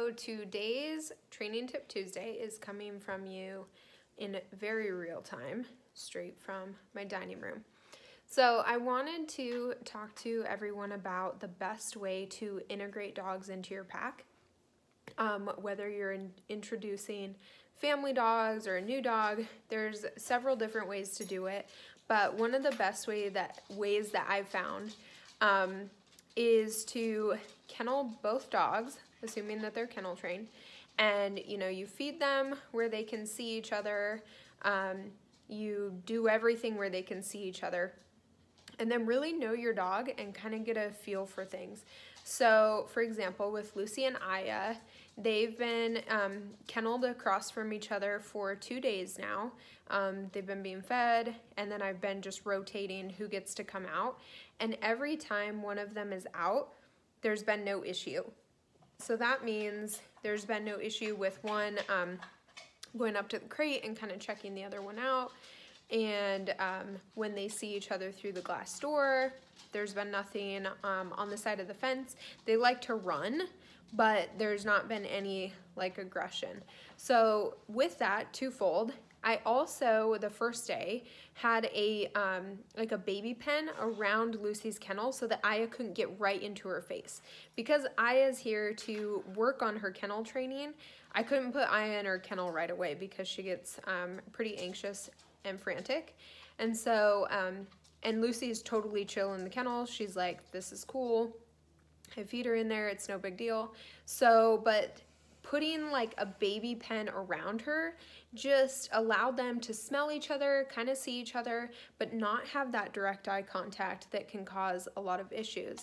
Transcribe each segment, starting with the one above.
So today's Training Tip Tuesday is coming from you in very real time, straight from my dining room. So I wanted to talk to everyone about the best way to integrate dogs into your pack. Whether you're introducing family dogs or a new dog, there's several different ways to do it. But one of the best ways that I've found is to kennel both dogs, assuming that they're kennel trained, and you feed them where they can see each other. You do everything where they can see each other, and then really know your dog and kind of get a feel for things. So, for example, with Lucy and Aya, they've been kenneled across from each other for 2 days now. They've been being fed, and then I've been just rotating who gets to come out. And every time one of them is out, there's been no issue. So that means there's been no issue with one going up to the crate and kind of checking the other one out. And when they see each other through the glass door, there's been nothing on the side of the fence. They like to run, but there's not been any aggression. So with that, twofold, I also, the first day, had a baby pen around Lucy's kennel so that Aya couldn't get right into her face. Because Aya's here to work on her kennel training, I couldn't put Aya in her kennel right away because she gets pretty anxious and frantic. And so, and Lucy's totally chill in the kennel. She's like, this is cool. I feed her in there, it's no big deal. So, but putting a baby pen around her just allowed them to smell each other, kind of see each other, but not have that direct eye contact that can cause a lot of issues.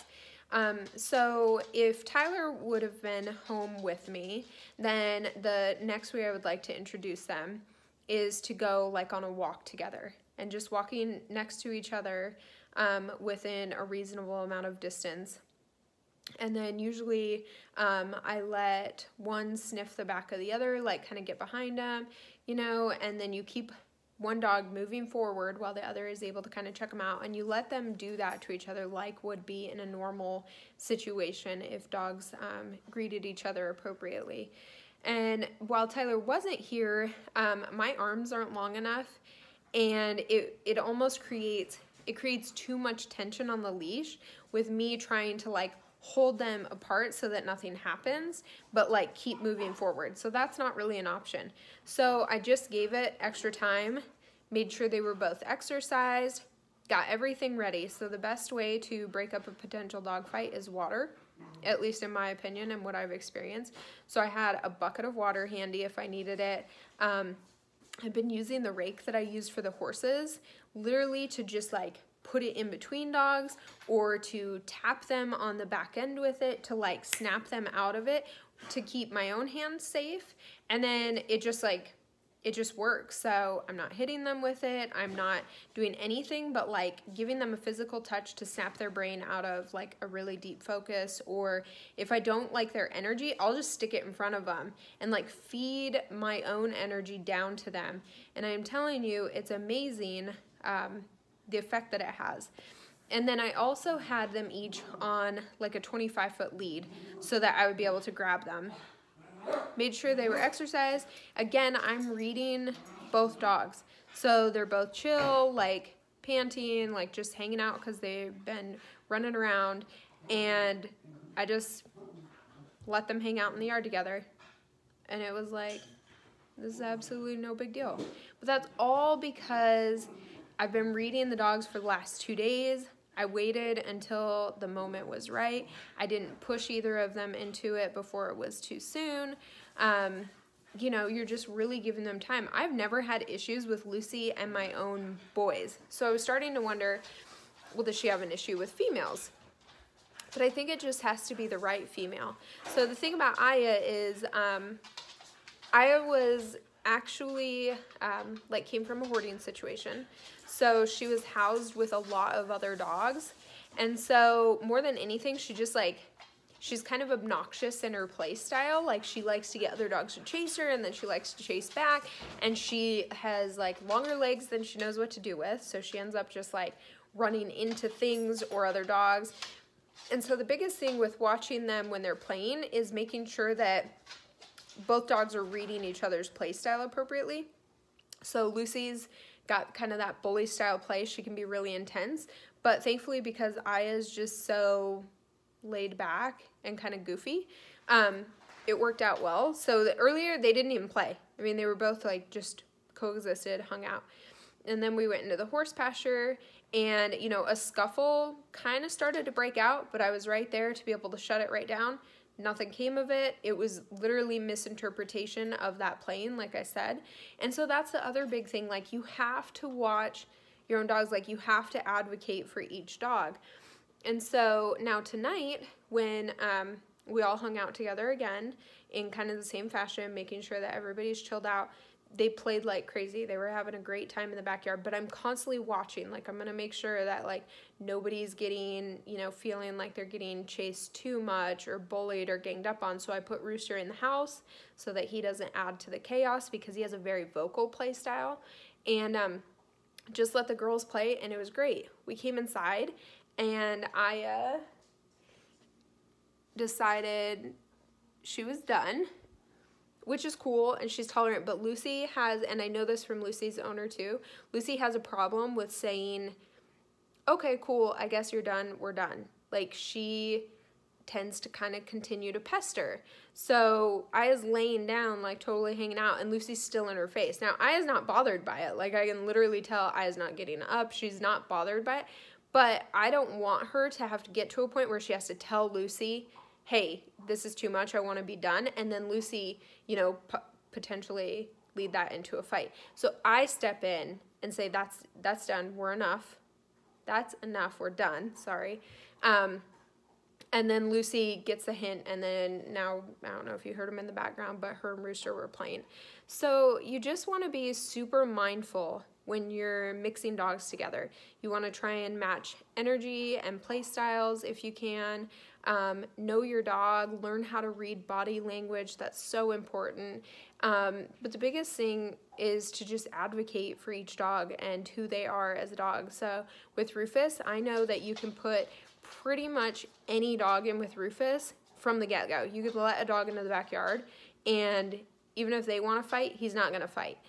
So if Tyler would have been home with me, then the next way I would like to introduce them is to go on a walk together and just walking next to each other within a reasonable amount of distance. And then usually I let one sniff the back of the other, kind of get behind them, and then you keep one dog moving forward while the other is able to kind of check them out, and you let them do that to each other like would be in a normal situation if dogs greeted each other appropriately. And while Tyler wasn't here, my arms aren't long enough, and it almost creates too much tension on the leash with me trying to hold them apart so that nothing happens, but keep moving forward. So that's not really an option. So I just gave it extra time, made sure they were both exercised, got everything ready. So the best way to break up a potential dog fight is water, at least in my opinion and what I've experienced. So I had a bucket of water handy if I needed it. I've been using the rake that I use for the horses, literally to just put it in between dogs or to tap them on the back end with it to snap them out of it to keep my own hands safe. And then it just works. So I'm not hitting them with it. I'm not doing anything but giving them a physical touch to snap their brain out of a really deep focus. Or if I don't like their energy, I'll just stick it in front of them and feed my own energy down to them. And I'm telling you, it's amazing the effect that it has. And then I also had them each on a 25-foot lead so that I would be able to grab them. Made sure they were exercised. Again, I'm reading both dogs. So they're both chill, panting, just hanging out because they've been running around. And I just let them hang out in the yard together. And it was this is absolutely no big deal. But that's all because I've been reading the dogs for the last 2 days. I waited until the moment was right. I didn't push either of them into it before it was too soon. You're just really giving them time. I've never had issues with Lucy and my own boys. So I was starting to wonder, well, does she have an issue with females? But I think it just has to be the right female. So the thing about Aya is Aya was actually came from a hoarding situation. So she was housed with a lot of other dogs. And so more than anything, she just she's kind of obnoxious in her play style. She likes to get other dogs to chase her, and then she likes to chase back. And she has longer legs than she knows what to do with. So she ends up just running into things or other dogs. And so the biggest thing with watching them when they're playing is making sure that both dogs are reading each other's play style appropriately. So Lucy's got kind of that bully style play. She can be really intense, but thankfully, because Aya's just so laid back and kind of goofy, it worked out well. So earlier they didn't even play. I mean, they were both like just coexisted, hung out. And then we went into the horse pasture, and, you know, a scuffle kind of started to break out, but I was right there to be able to shut it right down. Nothing came of it. It was literally misinterpretation of that playing, like I said. And so that's the other big thing. Like, you have to watch your own dogs. Like, you have to advocate for each dog. And so now tonight, when we all hung out together again in kind of the same fashion, making sure that everybody's chilled out, they played like crazy. They were having a great time in the backyard, but I'm constantly watching. Like, I'm going to make sure that, like, nobody's getting, you know, feeling like they're getting chased too much or bullied or ganged up on. So I put Rooster in the house so that he doesn't add to the chaos, because he has a very vocal play style. And just let the girls play, and it was great. We came inside, and I decided she was done, which is cool, and she's tolerant. But Lucy has, and I know this from Lucy's owner too, Lucy has a problem with saying, okay, cool, I guess you're done, we're done. Like, she tends to kind of continue to pester. So Aya's laying down, like totally hanging out, and Lucy's still in her face. Now, Aya's not bothered by it. Like, I can literally tell Aya's not getting up. She's not bothered by it. But I don't want her to have to get to a point where she has to tell Lucy, hey, this is too much, I want to be done. And then Lucy, you know, potentially lead that into a fight. So I step in and say, that's done, we're enough. That's enough, we're done, sorry. And then Lucy gets the hint, and then now, I don't know if you heard them in the background, but her and Rooster were playing. So you just want to be super mindful when you're mixing dogs together. You want to try and match energy and play styles if you can. Know your dog, learn how to read body language. That's so important. But the biggest thing is to just advocate for each dog and who they are as a dog. So with Rufus, I know that you can put pretty much any dog in with Rufus from the get-go. You could let a dog into the backyard, and even if they want to fight, he's not going to fight.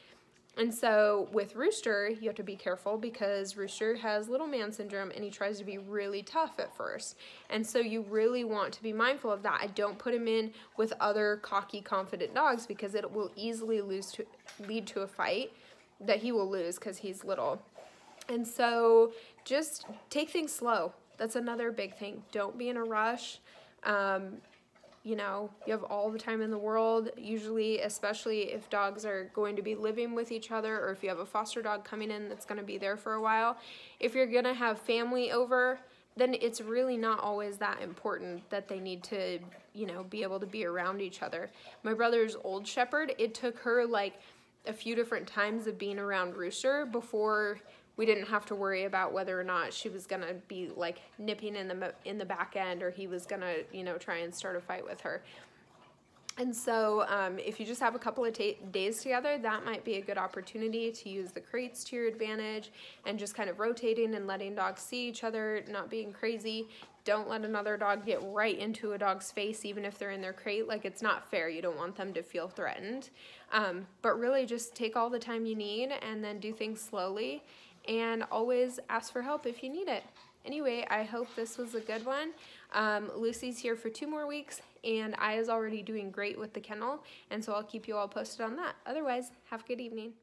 And so with Rooster, you have to be careful, because Rooster has little man syndrome, and he tries to be really tough at first. And so you really want to be mindful of that. I don't put him in with other cocky, confident dogs, because it will easily lead to a fight that he will lose because he's little. And so just take things slow. That's another big thing. Don't be in a rush. You know, you have all the time in the world, usually, especially if dogs are going to be living with each other, or if you have a foster dog coming in that's going to be there for a while. If you're going to have family over, then it's really not always that important that they need to, you know, be able to be around each other. My brother's old shepherd, it took her like a few different times of being around Rooster before we didn't have to worry about whether or not she was gonna be like nipping in the back end, or he was gonna, you know, try and start a fight with her. And so if you just have a couple of days together, that might be a good opportunity to use the crates to your advantage, and just kind of rotating and letting dogs see each other, not being crazy. Don't let another dog get right into a dog's face, even if they're in their crate. Like, it's not fair. You don't want them to feel threatened. But really just take all the time you need, and then do things slowly, and always ask for help if you need it. Anyway, I hope this was a good one. Lucy's here for 2 more weeks, and Aya's already doing great with the kennel, and so I'll keep you all posted on that. Otherwise, have a good evening.